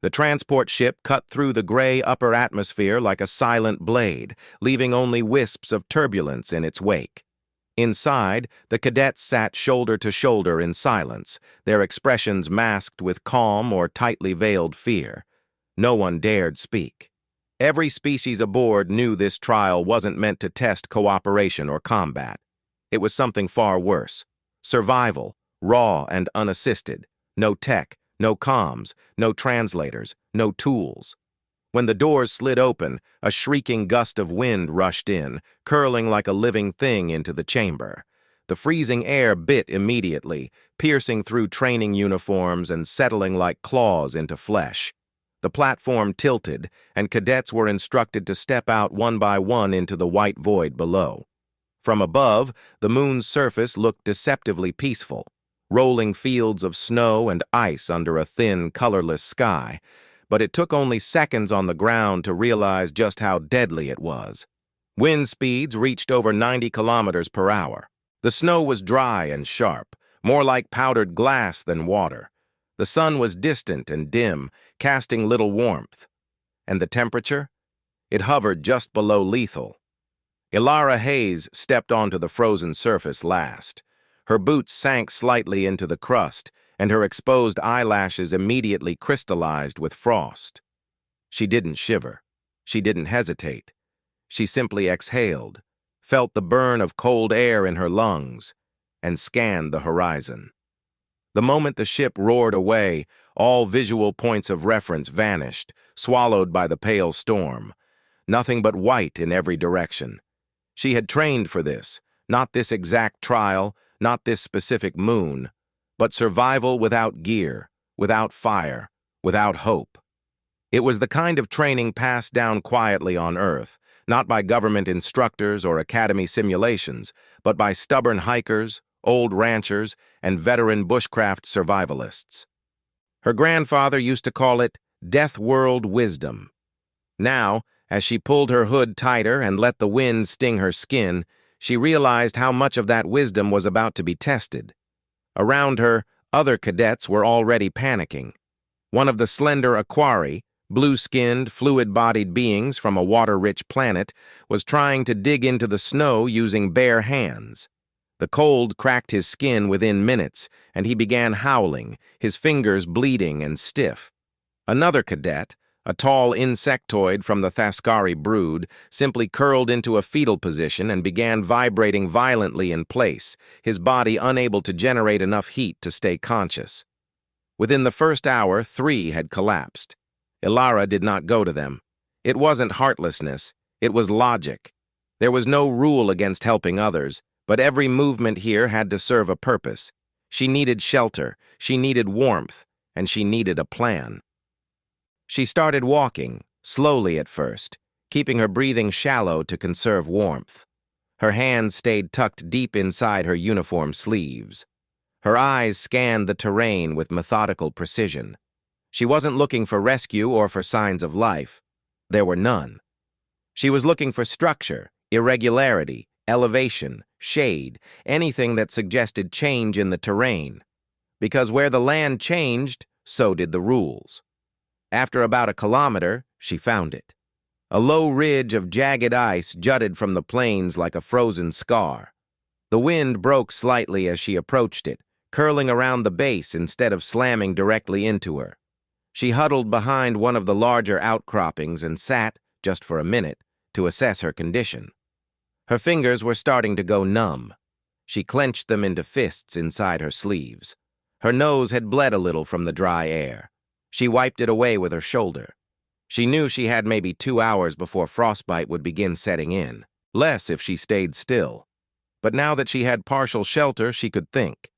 The transport ship cut through the gray upper atmosphere like a silent blade, leaving only wisps of turbulence in its wake. Inside, the cadets sat shoulder to shoulder in silence, their expressions masked with calm or tightly veiled fear. No one dared speak. Every species aboard knew this trial wasn't meant to test cooperation or combat. It was something far worse. Survival, raw and unassisted. No tech, no comms, no translators, no tools. When the doors slid open, a shrieking gust of wind rushed in, curling like a living thing into the chamber. The freezing air bit immediately, piercing through training uniforms and settling like claws into flesh. The platform tilted, and cadets were instructed to step out one by one into the white void below. From above, the moon's surface looked deceptively peaceful, rolling fields of snow and ice under a thin, colorless sky, but it took only seconds on the ground to realize just how deadly it was. Wind speeds reached over 90 kilometers per hour. The snow was dry and sharp, more like powdered glass than water. The sun was distant and dim, casting little warmth. And the temperature? It hovered just below lethal. Ilara Hayes stepped onto the frozen surface last. Her boots sank slightly into the crust, and her exposed eyelashes immediately crystallized with frost. She didn't shiver. She didn't hesitate. She simply exhaled, felt the burn of cold air in her lungs, and scanned the horizon. The moment the ship roared away, all visual points of reference vanished, swallowed by the pale storm. Nothing but white in every direction. She had trained for this, not this exact trial, not this specific moon, but survival without gear, without fire, without hope. It was the kind of training passed down quietly on Earth, not by government instructors or academy simulations, but by stubborn hikers, old ranchers, and veteran bushcraft survivalists. Her grandfather used to call it death world wisdom. Now, as she pulled her hood tighter and let the wind sting her skin, she realized how much of that wisdom was about to be tested. Around her, other cadets were already panicking. One of the slender Aquari, blue-skinned, fluid-bodied beings from a water-rich planet, was trying to dig into the snow using bare hands. The cold cracked his skin within minutes, and he began howling, his fingers bleeding and stiff. Another cadet, a tall insectoid from the Thascari brood, simply curled into a fetal position and began vibrating violently in place, his body unable to generate enough heat to stay conscious. Within the first hour, 3 had collapsed. Ilara did not go to them. It wasn't heartlessness, it was logic. There was no rule against helping others, but every movement here had to serve a purpose. She needed shelter, she needed warmth, and she needed a plan. She started walking, slowly at first, keeping her breathing shallow to conserve warmth. Her hands stayed tucked deep inside her uniform sleeves. Her eyes scanned the terrain with methodical precision. She wasn't looking for rescue or for signs of life. There were none. She was looking for structure, irregularity, elevation, shade, anything that suggested change in the terrain. Because where the land changed, so did the rules. After about a kilometer, she found it. A low ridge of jagged ice jutted from the plains like a frozen scar. The wind broke slightly as she approached it, curling around the base instead of slamming directly into her. She huddled behind one of the larger outcroppings and sat, just for a minute, to assess her condition. Her fingers were starting to go numb. She clenched them into fists inside her sleeves. Her nose had bled a little from the dry air. She wiped it away with her shoulder. She knew she had maybe 2 hours before frostbite would begin setting in, less if she stayed still. But now that she had partial shelter, she could think.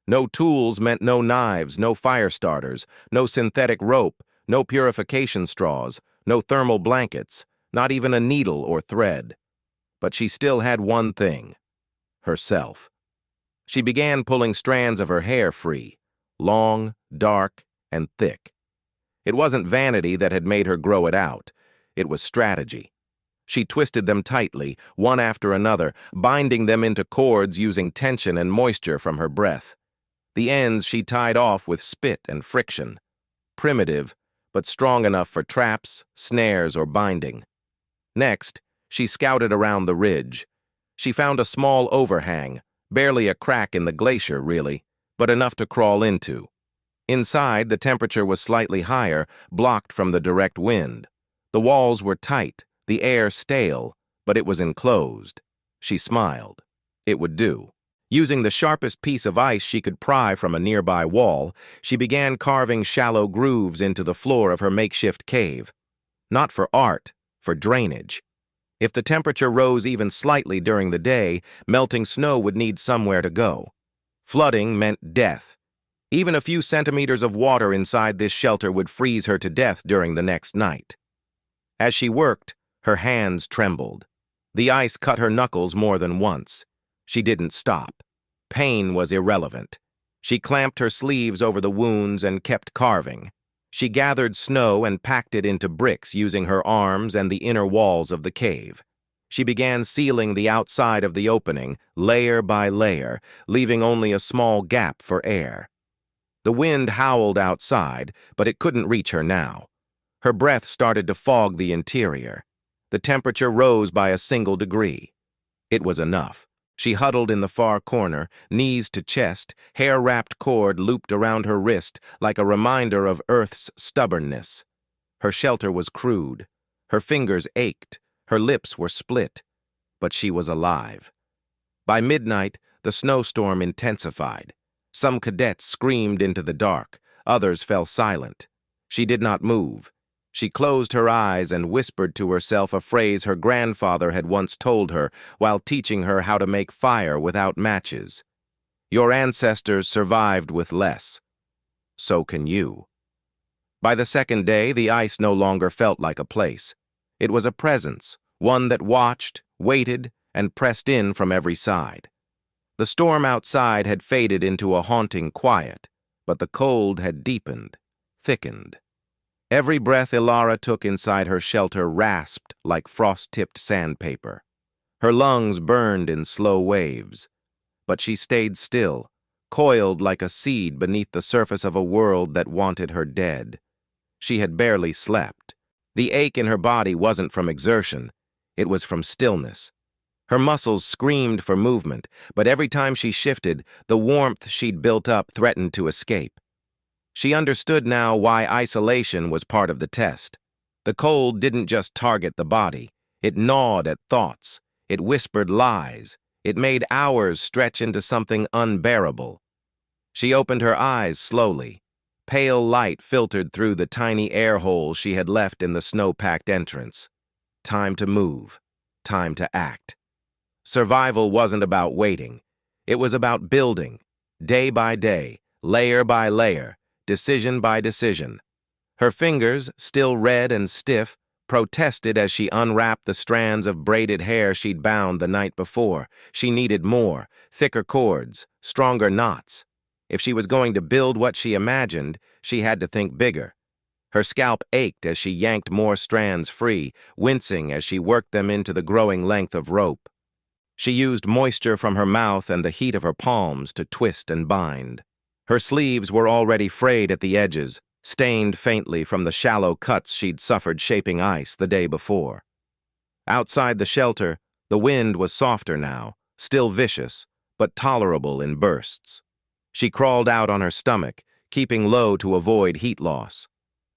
No tools meant no knives, no fire starters, no synthetic rope, no purification straws, no thermal blankets, not even a needle or thread. But she still had one thing: herself. She began pulling strands of her hair free, long, dark, and thick. It wasn't vanity that had made her grow it out. It was strategy. She twisted them tightly, one after another, binding them into cords using tension and moisture from her breath. The ends she tied off with spit and friction. Primitive, but strong enough for traps, snares, or binding. Next, she scouted around the ridge. She found a small overhang, barely a crack in the glacier, really, but enough to crawl into. Inside, the temperature was slightly higher, blocked from the direct wind. The walls were tight, the air stale, but it was enclosed. She smiled. It would do. Using the sharpest piece of ice she could pry from a nearby wall, she began carving shallow grooves into the floor of her makeshift cave. Not for art, for drainage. If the temperature rose even slightly during the day, melting snow would need somewhere to go. Flooding meant death. Even a few centimeters of water inside this shelter would freeze her to death during the next night. As she worked, her hands trembled. The ice cut her knuckles more than once. She didn't stop. Pain was irrelevant. She clamped her sleeves over the wounds and kept carving. She gathered snow and packed it into bricks using her arms and the inner walls of the cave. She began sealing the outside of the opening, layer by layer, leaving only a small gap for air. The wind howled outside, but it couldn't reach her now. Her breath started to fog the interior. The temperature rose by a single degree. It was enough. She huddled in the far corner, knees to chest, hair-wrapped cord looped around her wrist like a reminder of Earth's stubbornness. Her shelter was crude. Her fingers ached. Her lips were split. But she was alive. By midnight, the snowstorm intensified. Some cadets screamed into the dark. Others fell silent. She did not move. She closed her eyes and whispered to herself a phrase her grandfather had once told her while teaching her how to make fire without matches. Your ancestors survived with less. So can you. By the second day, the ice no longer felt like a place. It was a presence, one that watched, waited, and pressed in from every side. The storm outside had faded into a haunting quiet, but the cold had deepened, thickened. Every breath Ilara took inside her shelter rasped like frost-tipped sandpaper. Her lungs burned in slow waves. But she stayed still, coiled like a seed beneath the surface of a world that wanted her dead. She had barely slept. The ache in her body wasn't from exertion. It was from stillness. Her muscles screamed for movement, but every time she shifted, the warmth she'd built up threatened to escape. She understood now why isolation was part of the test. The cold didn't just target the body. It gnawed at thoughts. It whispered lies. It made hours stretch into something unbearable. She opened her eyes slowly. Pale light filtered through the tiny air hole she had left in the snow-packed entrance. Time to move. Time to act. Survival wasn't about waiting. It was about building, day by day, layer by layer, decision by decision. Her fingers, still red and stiff, protested as she unwrapped the strands of braided hair she'd bound the night before. She needed more, thicker cords, stronger knots. If she was going to build what she imagined, she had to think bigger. Her scalp ached as she yanked more strands free, wincing as she worked them into the growing length of rope. She used moisture from her mouth and the heat of her palms to twist and bind. Her sleeves were already frayed at the edges, stained faintly from the shallow cuts she'd suffered shaping ice the day before. Outside the shelter, the wind was softer now, still vicious, but tolerable in bursts. She crawled out on her stomach, keeping low to avoid heat loss.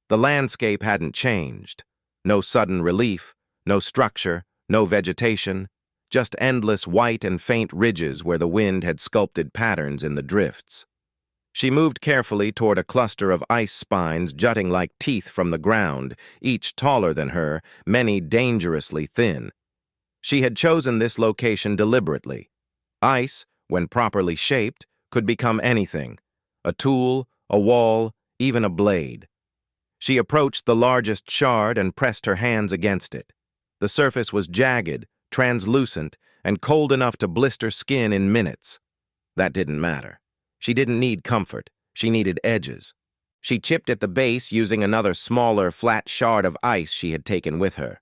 The landscape hadn't changed. No sudden relief, no structure, no vegetation, just endless white and faint ridges where the wind had sculpted patterns in the drifts. She moved carefully toward a cluster of ice spines jutting like teeth from the ground, each taller than her, many dangerously thin. She had chosen this location deliberately. Ice, when properly shaped, could become anything: a tool, a wall, even a blade. She approached the largest shard and pressed her hands against it. The surface was jagged, translucent, and cold enough to blister skin in minutes. That didn't matter. She didn't need comfort. She needed edges. She chipped at the base using another smaller, flat shard of ice she had taken with her.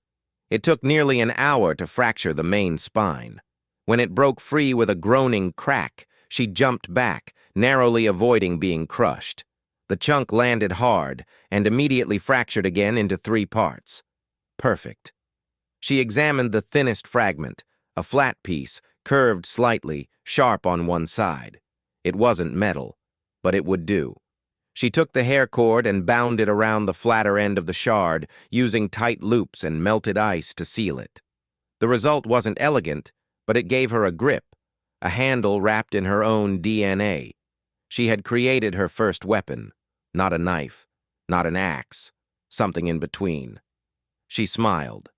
It took nearly an hour to fracture the main spine. When it broke free with a groaning crack, she jumped back, narrowly avoiding being crushed. The chunk landed hard and immediately fractured again into 3 parts. Perfect. She examined the thinnest fragment, a flat piece, curved slightly, sharp on one side. It wasn't metal, but it would do. She took the hair cord and bound it around the flatter end of the shard, using tight loops and melted ice to seal it. The result wasn't elegant, but it gave her a grip, a handle wrapped in her own DNA. She had created her first weapon, not a knife, not an axe, something in between. She smiled.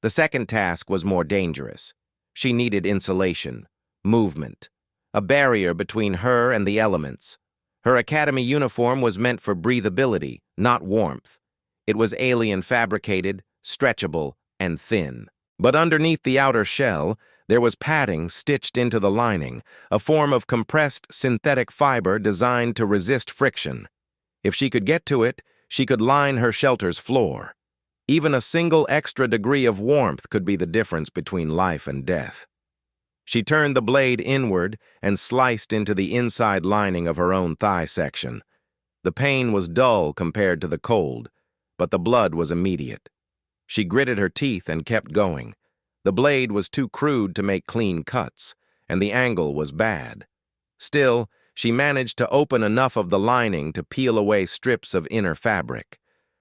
The second task was more dangerous. She needed insulation, movement, a barrier between her and the elements. Her academy uniform was meant for breathability, not warmth. It was alien fabricated, stretchable, and thin. But underneath the outer shell, there was padding stitched into the lining, a form of compressed synthetic fiber designed to resist friction. If she could get to it, she could line her shelter's floor. Even a single extra degree of warmth could be the difference between life and death. She turned the blade inward and sliced into the inside lining of her own thigh section. The pain was dull compared to the cold, but the blood was immediate. She gritted her teeth and kept going. The blade was too crude to make clean cuts, and the angle was bad. Still, she managed to open enough of the lining to peel away strips of inner fabric.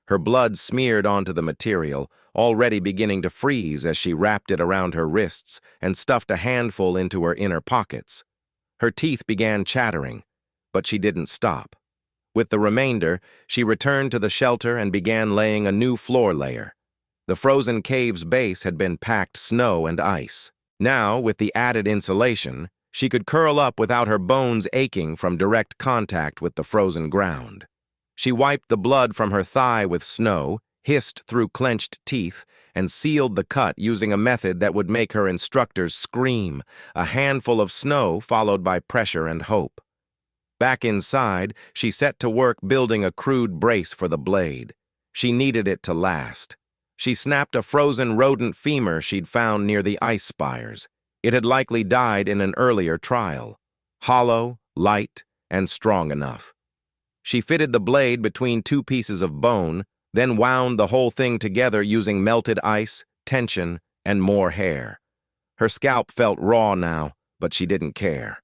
Her blood smeared onto the material, already beginning to freeze as she wrapped it around her wrists and stuffed a handful into her inner pockets. Her teeth began chattering, but she didn't stop. With the remainder, she returned to the shelter and began laying a new floor layer. The frozen cave's base had been packed snow and ice. Now, with the added insulation, she could curl up without her bones aching from direct contact with the frozen ground. She wiped the blood from her thigh with snow, hissed through clenched teeth, and sealed the cut using a method that would make her instructors scream, a handful of snow followed by pressure and hope. Back inside, she set to work building a crude brace for the blade. She needed it to last. She snapped a frozen rodent femur she'd found near the ice spires. It had likely died in an earlier trial. Hollow, light, and strong enough. She fitted the blade between 2 pieces of bone, then wound the whole thing together using melted ice, tension, and more hair. Her scalp felt raw now, but she didn't care.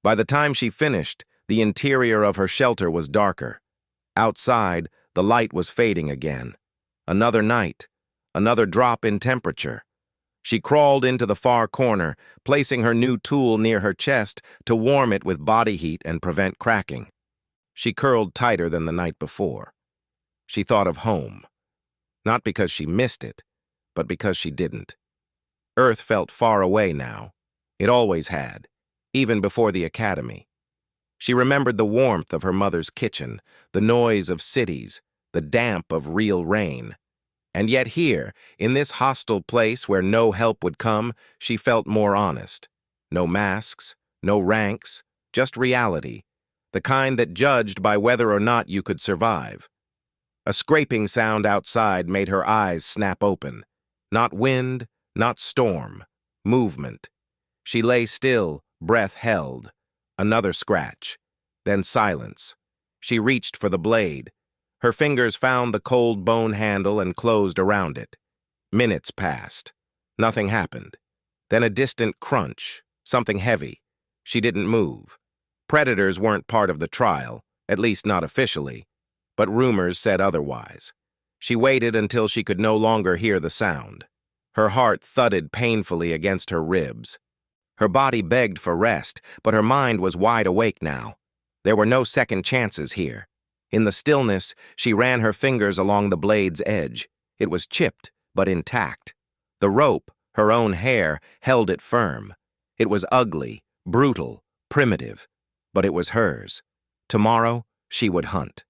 By the time she finished, the interior of her shelter was darker. Outside, the light was fading again. Another night, another drop in temperature. She crawled into the far corner, placing her new tool near her chest to warm it with body heat and prevent cracking. She curled tighter than the night before. She thought of home. Not because she missed it, but because she didn't. Earth felt far away now. It always had, even before the academy. She remembered the warmth of her mother's kitchen, the noise of cities, the damp of real rain. And yet here, in this hostile place where no help would come, she felt more honest. No masks, no ranks, just reality. The kind that judged by whether or not you could survive. A scraping sound outside made her eyes snap open. Not wind, not storm. Movement. She lay still, breath held. Another scratch. Then silence. She reached for the blade. Her fingers found the cold bone handle and closed around it. Minutes passed. Nothing happened. Then a distant crunch. Something heavy. She didn't move. Predators weren't part of the trial, at least not officially, but rumors said otherwise. She waited until she could no longer hear the sound. Her heart thudded painfully against her ribs. Her body begged for rest, but her mind was wide awake now. There were no second chances here. In the stillness, she ran her fingers along the blade's edge. It was chipped, but intact. The rope, her own hair, held it firm. It was ugly, brutal, primitive. But it was hers. Tomorrow, she would hunt.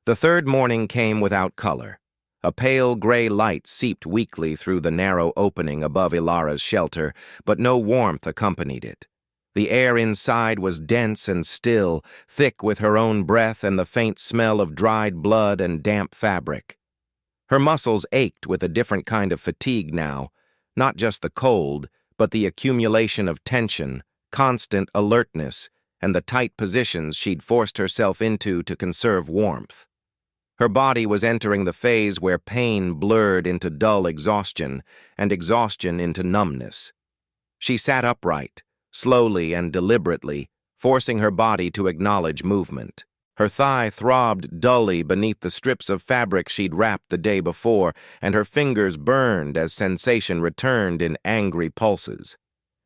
The third morning came without color. A pale gray light seeped weakly through the narrow opening above Ilara's shelter, but no warmth accompanied it. The air inside was dense and still, thick with her own breath and the faint smell of dried blood and damp fabric. Her muscles ached with a different kind of fatigue now, not just the cold, but the accumulation of tension, constant alertness, and the tight positions she'd forced herself into to conserve warmth. Her body was entering the phase where pain blurred into dull exhaustion and exhaustion into numbness. She sat upright, slowly and deliberately, forcing her body to acknowledge movement. Her thigh throbbed dully beneath the strips of fabric she'd wrapped the day before, and her fingers burned as sensation returned in angry pulses.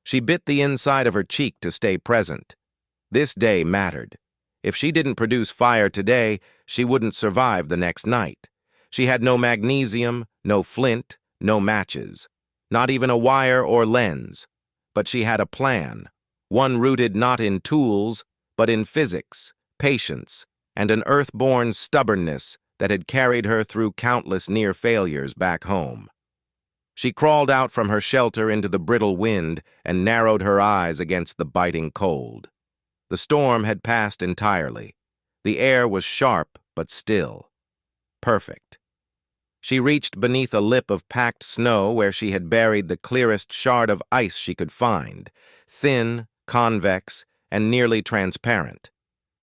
She bit the inside of her cheek to stay present. This day mattered. If she didn't produce fire today, she wouldn't survive the next night. She had no magnesium, no flint, no matches, not even a wire or lens. But she had a plan, one rooted not in tools, but in physics, patience, and an earth-born stubbornness that had carried her through countless near failures back home. She crawled out from her shelter into the brittle wind and narrowed her eyes against the biting cold. The storm had passed entirely. The air was sharp but still. Perfect. She reached beneath a lip of packed snow where she had buried the clearest shard of ice she could find, thin, convex, and nearly transparent.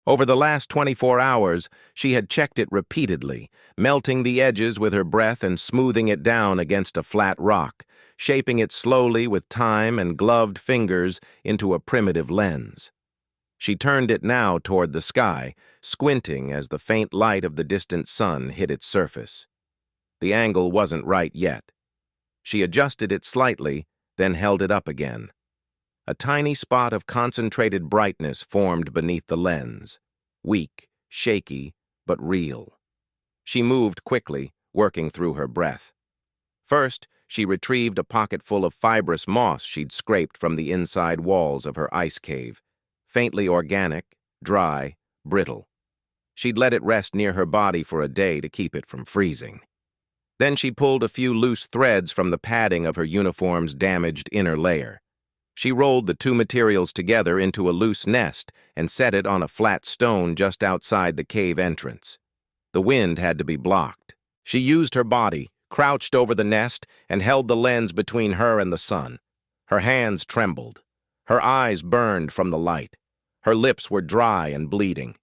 Over the last 24 hours, she had checked it repeatedly, melting the edges with her breath and smoothing it down against a flat rock, shaping it slowly with time and gloved fingers into a primitive lens. She turned it now toward the sky, squinting as the faint light of the distant sun hit its surface. The angle wasn't right yet. She adjusted it slightly, then held it up again. A tiny spot of concentrated brightness formed beneath the lens, weak, shaky, but real. She moved quickly, working through her breath. First, she retrieved a pocket full of fibrous moss she'd scraped from the inside walls of her ice cave, faintly organic, dry, brittle. She'd let it rest near her body for a day to keep it from freezing. Then she pulled a few loose threads from the padding of her uniform's damaged inner layer. She rolled the two materials together into a loose nest and set it on a flat stone just outside the cave entrance. The wind had to be blocked. She used her body, crouched over the nest, and held the lens between her and the sun. Her hands trembled. Her eyes burned from the light. Her lips were dry and bleeding.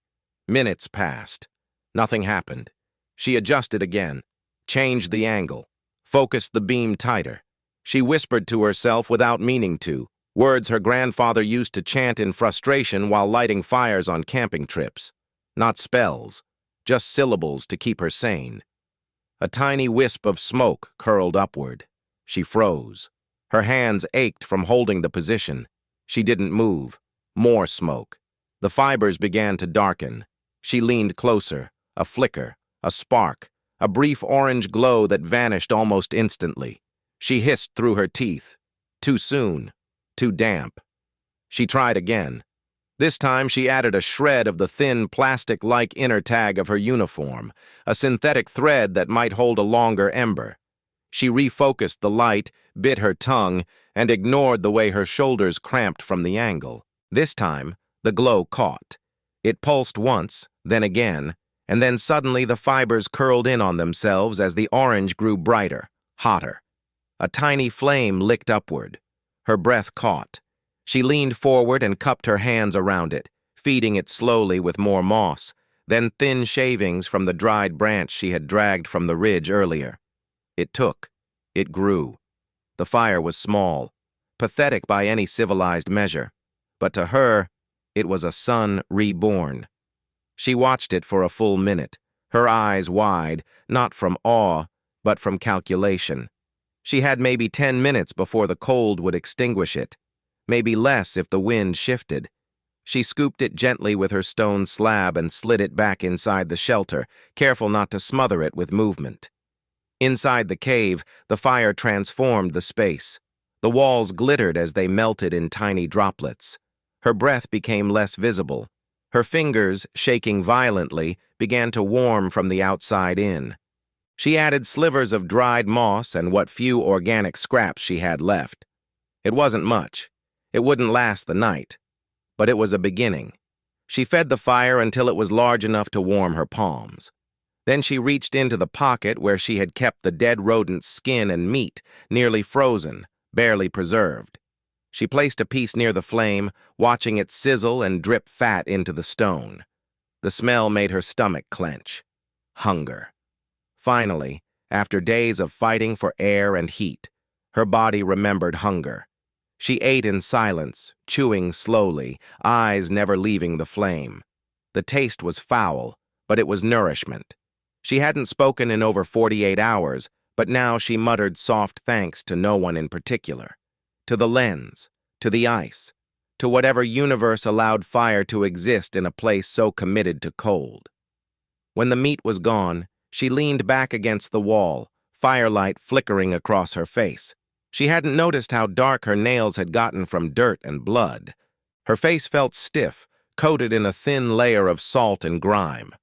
Minutes passed. Nothing happened. She adjusted again, changed the angle, focused the beam tighter. She whispered to herself without meaning to, words her grandfather used to chant in frustration while lighting fires on camping trips. Not spells, just syllables to keep her sane. A tiny wisp of smoke curled upward. She froze. Her hands ached from holding the position. She didn't move. More smoke. The fibers began to darken. She leaned closer. A flicker, a spark, a brief orange glow that vanished almost instantly. She hissed through her teeth. Too soon. Too damp. She tried again. This time she added a shred of the thin, plastic-like inner tag of her uniform, a synthetic thread that might hold a longer ember. She refocused the light, bit her tongue, and ignored the way her shoulders cramped from the angle. This time, the glow caught. It pulsed once, then again, and then suddenly the fibers curled in on themselves as the orange grew brighter, hotter. A tiny flame licked upward. Her breath caught. She leaned forward and cupped her hands around it, feeding it slowly with more moss, then thin shavings from the dried branch she had dragged from the ridge earlier. It took. It grew. The fire was small, pathetic by any civilized measure, but to her, it was a sun reborn. She watched it for a full minute, her eyes wide, not from awe, but from calculation. She had maybe 10 minutes before the cold would extinguish it, maybe less if the wind shifted. She scooped it gently with her stone slab and slid it back inside the shelter, careful not to smother it with movement. Inside the cave, the fire transformed the space. The walls glittered as they melted in tiny droplets. Her breath became less visible. Her fingers, shaking violently, began to warm from the outside in. She added slivers of dried moss and what few organic scraps she had left. It wasn't much. It wouldn't last the night. But it was a beginning. She fed the fire until it was large enough to warm her palms. Then she reached into the pocket where she had kept the dead rodent's skin and meat, nearly frozen, barely preserved. She placed a piece near the flame, watching it sizzle and drip fat into the stone. The smell made her stomach clench. Hunger. Finally, after days of fighting for air and heat, her body remembered hunger. She ate in silence, chewing slowly, eyes never leaving the flame. The taste was foul, but it was nourishment. She hadn't spoken in over 48 hours, but now she muttered soft thanks to no one in particular. To the lens, to the ice, to whatever universe allowed fire to exist in a place so committed to cold. When the meat was gone, she leaned back against the wall, firelight flickering across her face. She hadn't noticed how dark her nails had gotten from dirt and blood. Her face felt stiff, coated in a thin layer of salt and grime.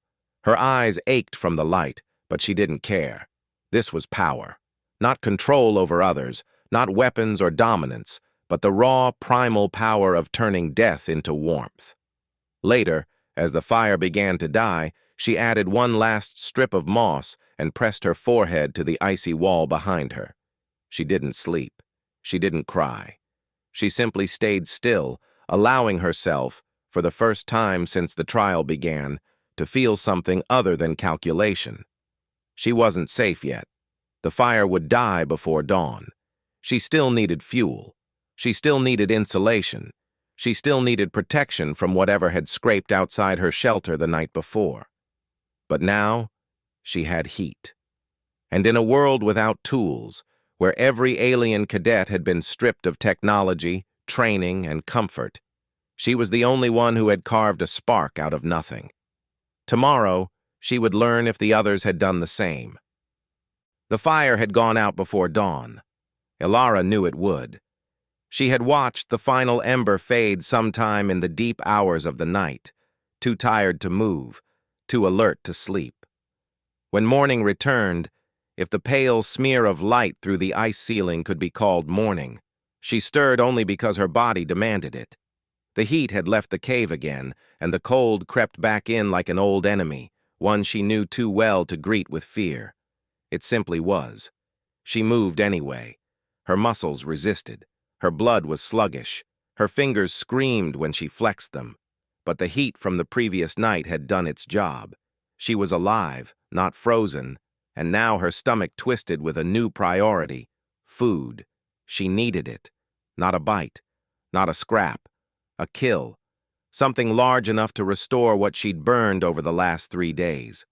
Her eyes ached from the light, but she didn't care. This was power. Not control over others, not weapons or dominance, but the raw, primal power of turning death into warmth. Later, as the fire began to die, she added one last strip of moss and pressed her forehead to the icy wall behind her. She didn't sleep. She didn't cry. She simply stayed still, allowing herself, for the first time since the trial began, to feel something other than calculation. She wasn't safe yet. The fire would die before dawn. She still needed fuel. She still needed insulation. She still needed protection from whatever had scraped outside her shelter the night before. But now, she had heat. And in a world without tools, where every alien cadet had been stripped of technology, training, and comfort, she was the only one who had carved a spark out of nothing. Tomorrow, she would learn if the others had done the same. The fire had gone out before dawn. Ilara knew it would. She had watched the final ember fade sometime in the deep hours of the night, too tired to move, too alert to sleep. When morning returned, if the pale smear of light through the ice ceiling could be called morning, she stirred only because her body demanded it. The heat had left the cave again, and the cold crept back in like an old enemy, one she knew too well to greet with fear. It simply was. She moved anyway. Her muscles resisted. Her blood was sluggish. Her fingers screamed when she flexed them. But the heat from the previous night had done its job. She was alive, not frozen, and now her stomach twisted with a new priority: food. She needed it. Not a bite, not a scrap, a kill, something large enough to restore what she'd burned over the last 3 days.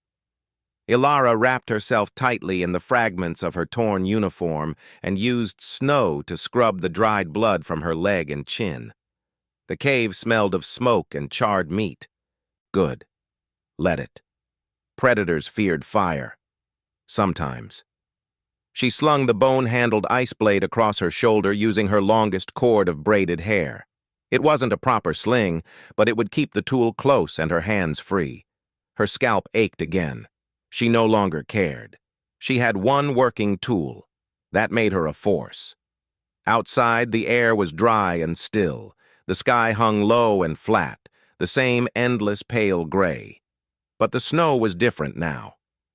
Ilara wrapped herself tightly in the fragments of her torn uniform and used snow to scrub the dried blood from her leg and chin. The cave smelled of smoke and charred meat. Good. Let it. Predators feared fire. Sometimes. She slung the bone-handled ice blade across her shoulder using her longest cord of braided hair. It wasn't a proper sling, but it would keep the tool close and her hands free. Her scalp ached again. She no longer cared. She had one working tool. That made her a force. Outside, the air was dry and still. The sky hung low and flat, the same endless pale gray. But the snow was different now.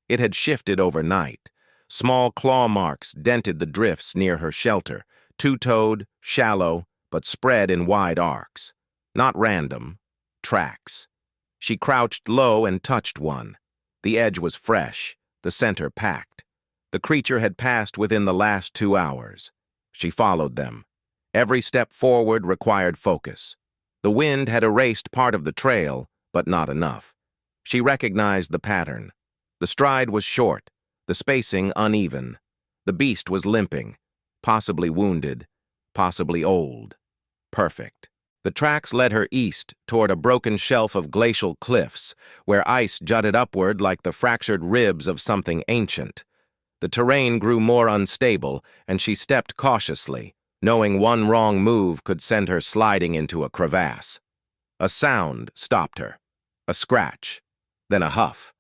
It had shifted overnight. Small claw marks dented the drifts near her shelter, two-toed, shallow, but spread in wide arcs. Not random. Tracks. She crouched low and touched one. The edge was fresh, the center packed. The creature had passed within the last 2 hours. She followed them. Every step forward required focus. The wind had erased part of the trail, but not enough. She recognized the pattern. The stride was short, the spacing uneven. The beast was limping, possibly wounded, possibly old. Perfect. The tracks led her east toward a broken shelf of glacial cliffs, where ice jutted upward like the fractured ribs of something ancient. The terrain grew more unstable, and she stepped cautiously, knowing one wrong move could send her sliding into a crevasse. A sound stopped her. A scratch, then a huff,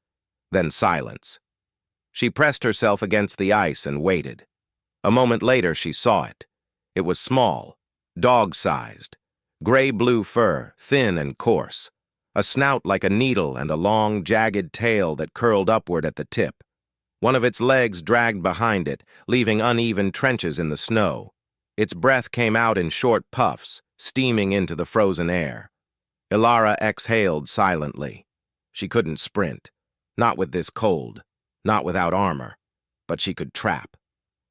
then silence. She pressed herself against the ice and waited. A moment later, she saw it. It was small, dog-sized. Gray-blue fur, thin and coarse. A snout like a needle and a long, jagged tail that curled upward at the tip. One of its legs dragged behind it, leaving uneven trenches in the snow. Its breath came out in short puffs, steaming into the frozen air. Ilara exhaled silently. She couldn't sprint. Not with this cold. Not without armor. But she could trap.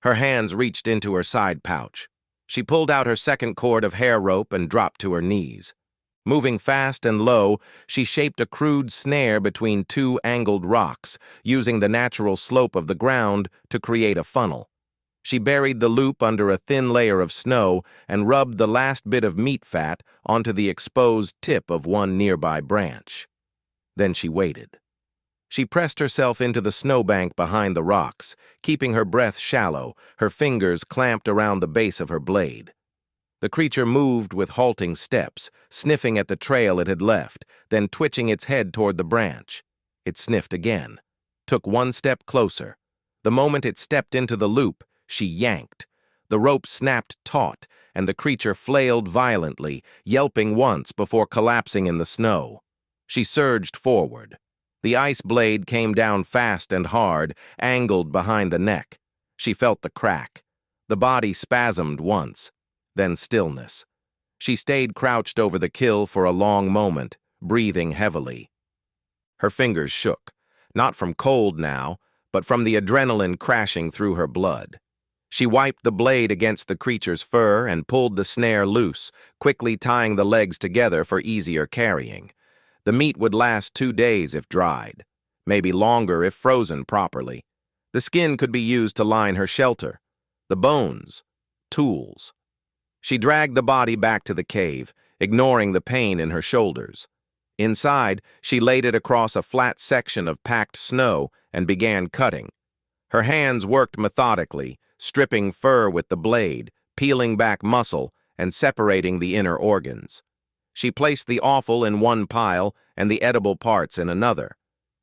Her hands reached into her side pouch. She pulled out her second cord of hair rope and dropped to her knees. Moving fast and low, she shaped a crude snare between two angled rocks, using the natural slope of the ground to create a funnel. She buried the loop under a thin layer of snow and rubbed the last bit of meat fat onto the exposed tip of one nearby branch. Then she waited. She pressed herself into the snowbank behind the rocks, keeping her breath shallow, her fingers clamped around the base of her blade. The creature moved with halting steps, sniffing at the trail it had left, then twitching its head toward the branch. It sniffed again, took one step closer. The moment it stepped into the loop, she yanked. The rope snapped taut, and the creature flailed violently, yelping once before collapsing in the snow. She surged forward. The ice blade came down fast and hard, angled behind the neck. She felt the crack. The body spasmed once, then stillness. She stayed crouched over the kill for a long moment, breathing heavily. Her fingers shook, not from cold now, but from the adrenaline crashing through her blood. She wiped the blade against the creature's fur and pulled the snare loose, quickly tying the legs together for easier carrying. The meat would last 2 days if dried, maybe longer if frozen properly. The skin could be used to line her shelter. The bones, tools. She dragged the body back to the cave, ignoring the pain in her shoulders. Inside, she laid it across a flat section of packed snow and began cutting. Her hands worked methodically, stripping fur with the blade, peeling back muscle, and separating the inner organs. She placed the offal in one pile and the edible parts in another.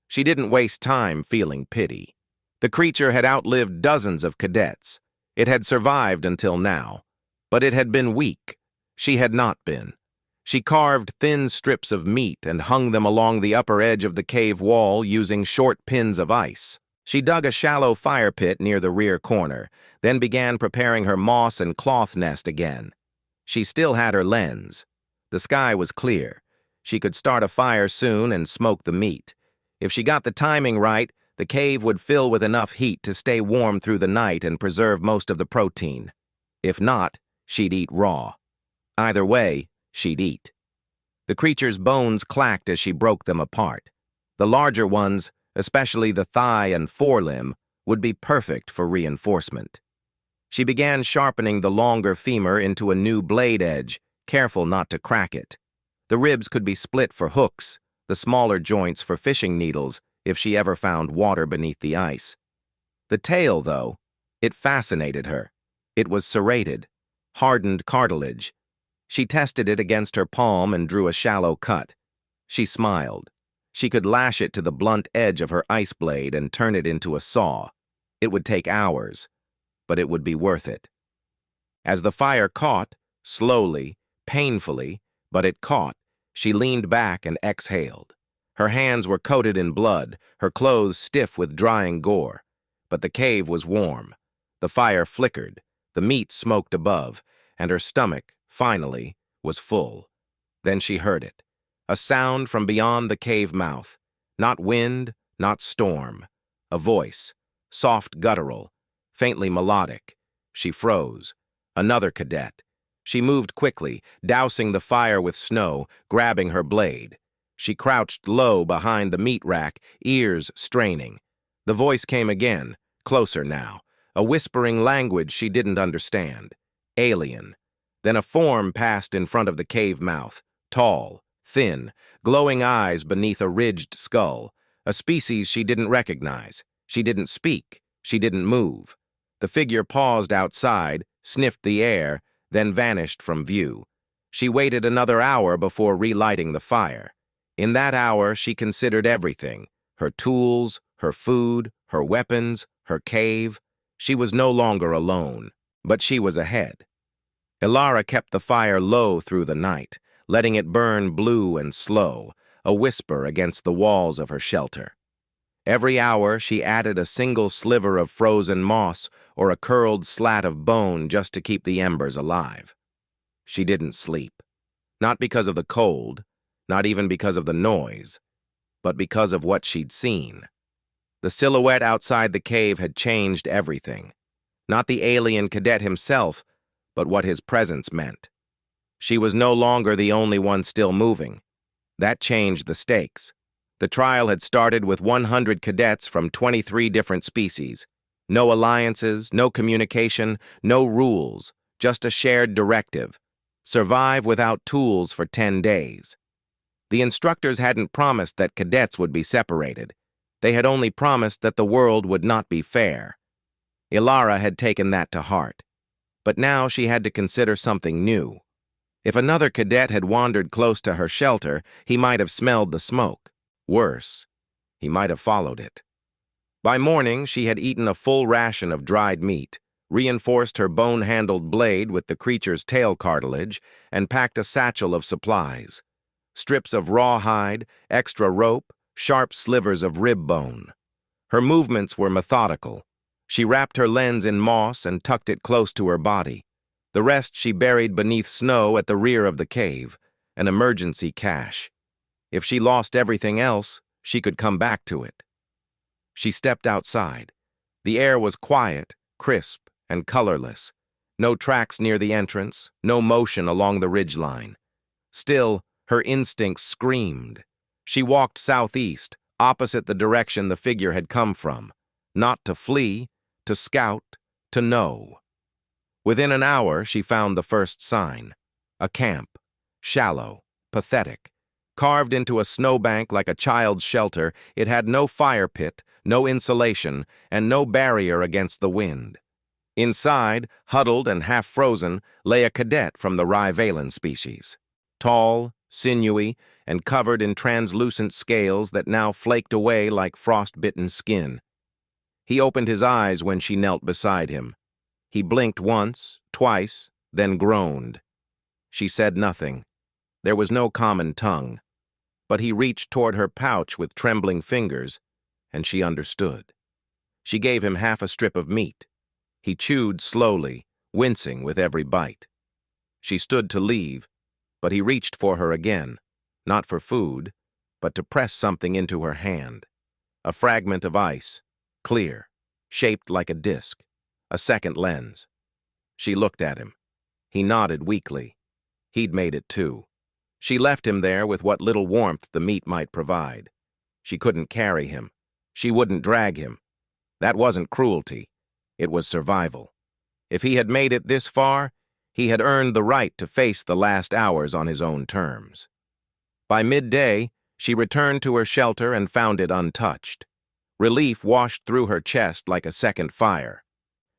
She didn't waste time feeling pity. The creature had outlived dozens of cadets. It had survived until now. But it had been weak. She had not been. She carved thin strips of meat and hung them along the upper edge of the cave wall using short pins of ice. She dug a shallow fire pit near the rear corner, then began preparing her moss and cloth nest again. She still had her lens. The sky was clear. She could start a fire soon and smoke the meat. If she got the timing right, the cave would fill with enough heat to stay warm through the night and preserve most of the protein. If not, she'd eat raw. Either way, she'd eat. The creature's bones clacked as she broke them apart. The larger ones, especially the thigh and forelimb, would be perfect for reinforcement. She began sharpening the longer femur into a new blade edge, careful not to crack it. The ribs could be split for hooks, the smaller joints for fishing needles if she ever found water beneath the ice. The tail, though, it fascinated her. It was serrated, hardened cartilage. She tested it against her palm and drew a shallow cut. She smiled. She could lash it to the blunt edge of her ice blade and turn it into a saw. It would take hours, but it would be worth it. As the fire caught, slowly, painfully, but it caught, she leaned back and exhaled. Her hands were coated in blood, her clothes stiff with drying gore. But the cave was warm. The fire flickered, the meat smoked above, and her stomach, finally, was full. Then she heard it. A sound from beyond the cave mouth. Not wind, not storm. A voice, soft guttural, faintly melodic. She froze. Another cadet. She moved quickly, dousing the fire with snow, grabbing her blade. She crouched low behind the meat rack, ears straining. The voice came again, closer now, a whispering language she didn't understand. Alien. Then a form passed in front of the cave mouth, tall, thin, glowing eyes beneath a ridged skull, a species she didn't recognize. She didn't speak. She didn't move. The figure paused outside, sniffed the air, then vanished from view. She waited another hour before relighting the fire. In that hour, she considered everything: her tools, her food, her weapons, her cave. She was no longer alone, but she was ahead. Ilara kept the fire low through the night, letting it burn blue and slow, a whisper against the walls of her shelter. Every hour, she added a single sliver of frozen moss or a curled slat of bone just to keep the embers alive. She didn't sleep. Not because of the cold, not even because of the noise, but because of what she'd seen. The silhouette outside the cave had changed everything. Not the alien cadet himself, but what his presence meant. She was no longer the only one still moving. That changed the stakes. The trial had started with 100 cadets from 23 different species. No alliances, no communication, no rules, just a shared directive. Survive without tools for 10 days. The instructors hadn't promised that cadets would be separated. They had only promised that the world would not be fair. Ilara had taken that to heart. But now she had to consider something new. If another cadet had wandered close to her shelter, he might have smelled the smoke. Worse, he might have followed it. By morning, she had eaten a full ration of dried meat, reinforced her bone-handled blade with the creature's tail cartilage, and packed a satchel of supplies. Strips of rawhide, extra rope, sharp slivers of rib bone. Her movements were methodical. She wrapped her lens in moss and tucked it close to her body. The rest she buried beneath snow at the rear of the cave, an emergency cache. If she lost everything else, she could come back to it. She stepped outside. The air was quiet, crisp, and colorless. No tracks near the entrance, no motion along the ridgeline. Still, her instincts screamed. She walked southeast, opposite the direction the figure had come from. Not to flee, to scout, to know. Within an hour, she found the first sign. A camp. Shallow, pathetic. Carved into a snowbank like a child's shelter, it had no fire pit, no insulation, and no barrier against the wind. Inside, huddled and half-frozen, lay a cadet from the Rivalen species. Tall, sinewy, and covered in translucent scales that now flaked away like frost-bitten skin. He opened his eyes when she knelt beside him. He blinked once, twice, then groaned. She said nothing. There was no common tongue. But he reached toward her pouch with trembling fingers, and she understood. She gave him half a strip of meat. He chewed slowly, wincing with every bite. She stood to leave, but he reached for her again, not for food, but to press something into her hand. A fragment of ice, clear, shaped like a disc, a second lens. She looked at him. He nodded weakly. He'd made it too. She left him there with what little warmth the meat might provide. She couldn't carry him. She wouldn't drag him. That wasn't cruelty. It was survival. If he had made it this far, he had earned the right to face the last hours on his own terms. By midday, she returned to her shelter and found it untouched. Relief washed through her chest like a second fire.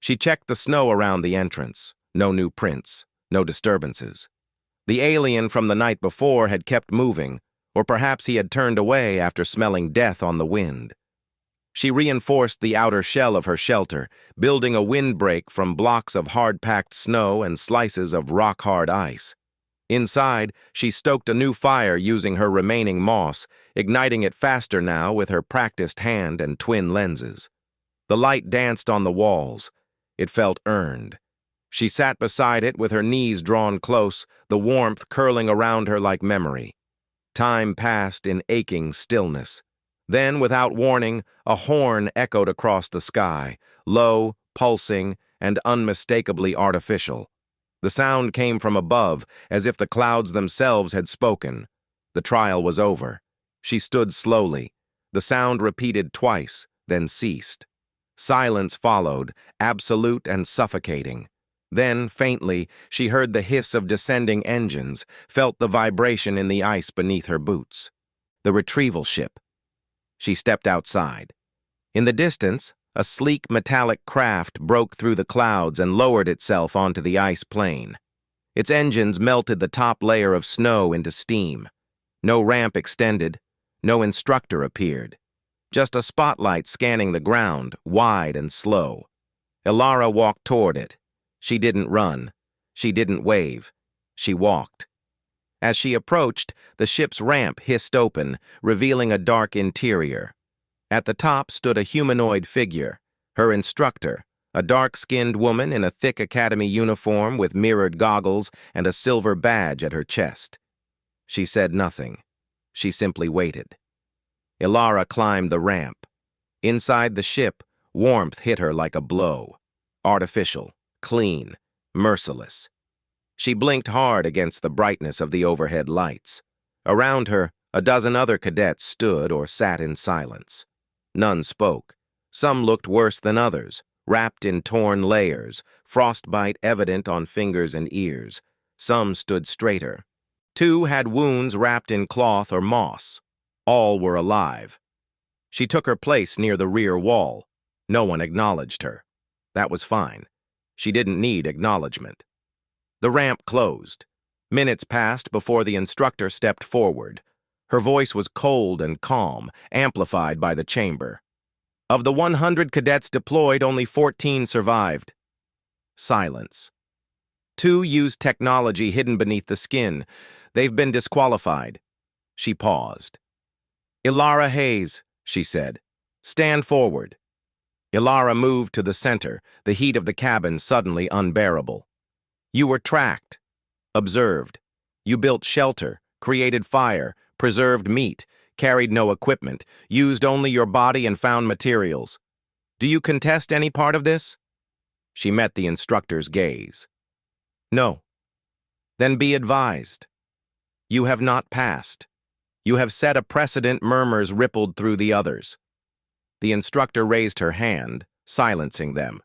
She checked the snow around the entrance. No new prints, no disturbances. The alien from the night before had kept moving, or perhaps he had turned away after smelling death on the wind. She reinforced the outer shell of her shelter, building a windbreak from blocks of hard-packed snow and slices of rock-hard ice. Inside, she stoked a new fire using her remaining moss, igniting it faster now with her practiced hand and twin lenses. The light danced on the walls. It felt earned. She sat beside it with her knees drawn close, the warmth curling around her like memory. Time passed in aching stillness. Then, without warning, a horn echoed across the sky, low, pulsing, and unmistakably artificial. The sound came from above, as if the clouds themselves had spoken. The trial was over. She stood slowly. The sound repeated twice, then ceased. Silence followed, absolute and suffocating. Then, faintly, she heard the hiss of descending engines, felt the vibration in the ice beneath her boots. The retrieval ship. She stepped outside. In the distance, a sleek metallic craft broke through the clouds and lowered itself onto the ice plain. Its engines melted the top layer of snow into steam. No ramp extended, no instructor appeared. Just a spotlight scanning the ground, wide and slow. Ilara walked toward it. She didn't run. She didn't wave. She walked. As she approached, the ship's ramp hissed open, revealing a dark interior. At the top stood a humanoid figure, her instructor, a dark-skinned woman in a thick academy uniform with mirrored goggles and a silver badge at her chest. She said nothing. She simply waited. Ilara climbed the ramp. Inside the ship, warmth hit her like a blow. Artificial, clean, merciless. She blinked hard against the brightness of the overhead lights. Around her, a dozen other cadets stood or sat in silence. None spoke. Some looked worse than others, wrapped in torn layers, frostbite evident on fingers and ears. Some stood straighter. 2 had wounds wrapped in cloth or moss. All were alive. She took her place near the rear wall. No one acknowledged her. That was fine. She didn't need acknowledgement. The ramp closed. Minutes passed before the instructor stepped forward. Her voice was cold and calm, amplified by the chamber. Of the 100 cadets deployed, only 14 survived. Silence. 2 used technology hidden beneath the skin. They've been disqualified. She paused. Ilara Hayes, she said. Stand forward. Ilara moved to the center, the heat of the cabin suddenly unbearable. You were tracked. Observed. You built shelter, created fire, preserved meat, carried no equipment, used only your body and found materials. Do you contest any part of this? She met the instructor's gaze. No. Then be advised. You have not passed. You have set a precedent. Murmurs rippled through the others. The instructor raised her hand, silencing them.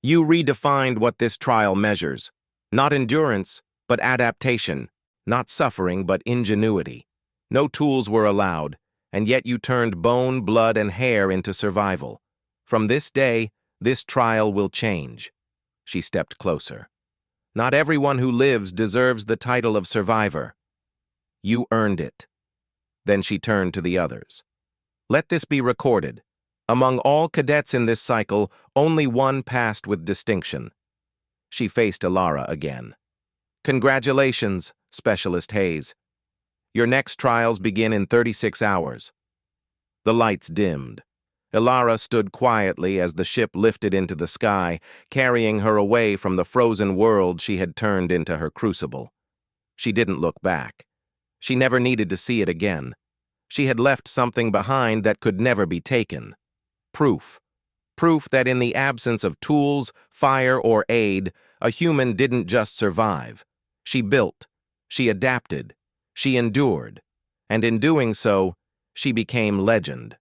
You redefined what this trial measures. Not endurance, but adaptation. Not suffering, but ingenuity. No tools were allowed, and yet you turned bone, blood, and hair into survival. From this day, this trial will change. She stepped closer. Not everyone who lives deserves the title of survivor. You earned it. Then she turned to the others. Let this be recorded. Among all cadets in this cycle, only one passed with distinction. She faced Ilara again. Congratulations, Specialist Hayes. Your next trials begin in 36 hours. The lights dimmed. Ilara stood quietly as the ship lifted into the sky, carrying her away from the frozen world she had turned into her crucible. She didn't look back. She never needed to see it again. She had left something behind that could never be taken. Proof. Proof that in the absence of tools, fire, or aid, a human didn't just survive. She built. She adapted. She endured. And in doing so, she became legend.